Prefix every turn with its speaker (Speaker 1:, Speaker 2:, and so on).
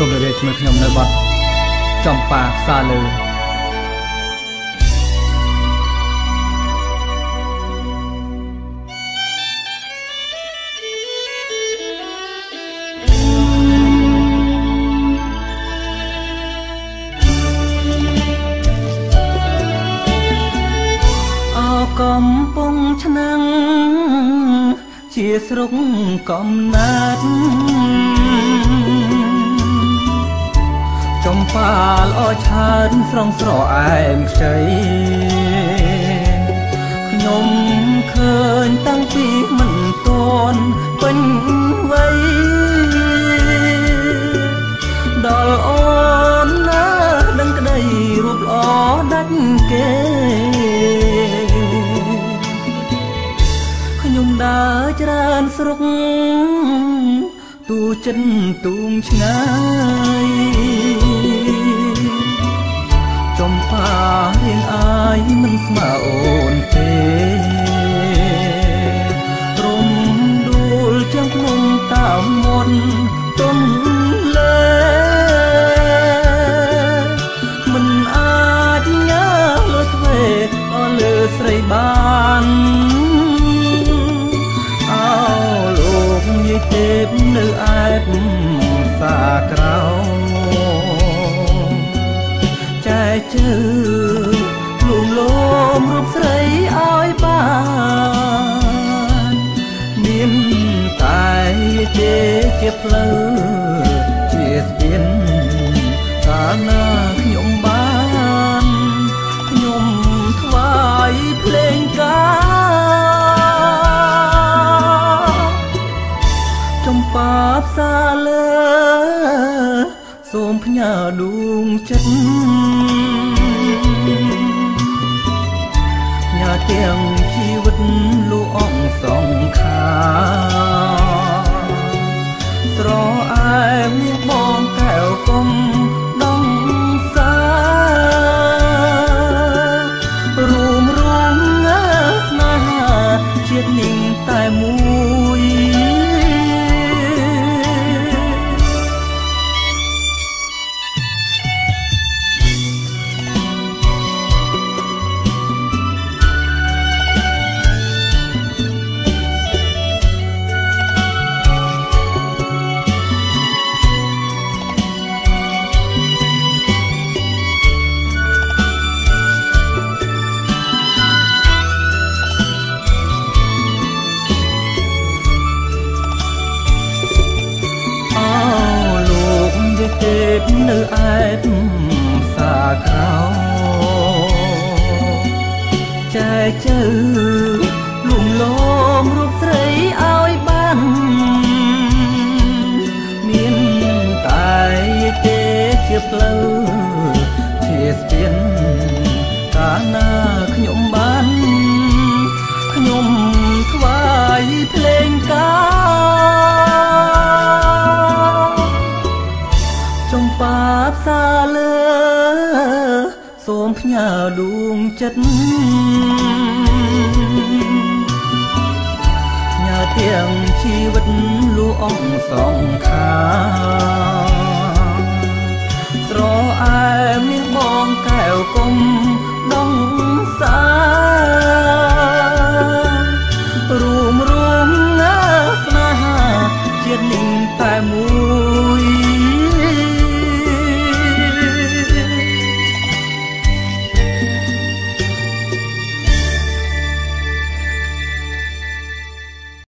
Speaker 1: សូមជម្រាបជាមួយខ្ញុំនៅបទចំប៉ាសាលើកំពុងឆ្នាំងជាស្រុកកំណត់ចំប៉ាល្អឆើនស្រងស្រអែមខ្ចីខ្ញុំឃើញតាំងពីមិនទាន់ពេញវ័យដល់អូនណាដឹងក្តីរូបល្អដាច់គេខ្ញុំដើរច្រើនស្រុកទូចិនទូងឆ្ងាយចំប៉ារៀងអាយមិនស្មើអូនទេរំដួលជាងភ្នំតាមមាត់ទន្លេមិនអាចញ៉ាលើទ្វេអស់លើស្រីបានទេពនៅឯបសាក្រៅចែកជើលួងលោមរូបស្រីឲ្យបានមានតែទេជាផ្លូវជាស្ពានកាលណាខ្ញុំបានខ្ញុំថ្វាយភ្លេងការចំប៉ាផ្សាលើសូមផ្ញើដួងចិត្តផ្ញើទាំងជីវិតលូអងសងខាស្រអែមនេះបងកែវកុំដងសារួមស្នេហាជាតិនេះតែមួយទេពនៅឯបសាក្រៅចែកជើលួងលោមរូបស្រីឲ្យបានមានតែទេជាផ្លូវជាស្ពានកាលណាខ្ញុំបានខ្ញុំថ្វាយភ្លេងការចំប៉ាផ្សាលើសូមផ្ញើដួងចិត្តផ្ញើទាំងជីវិតលូអងសងខាស្រអែមនាងបងកែវកុំ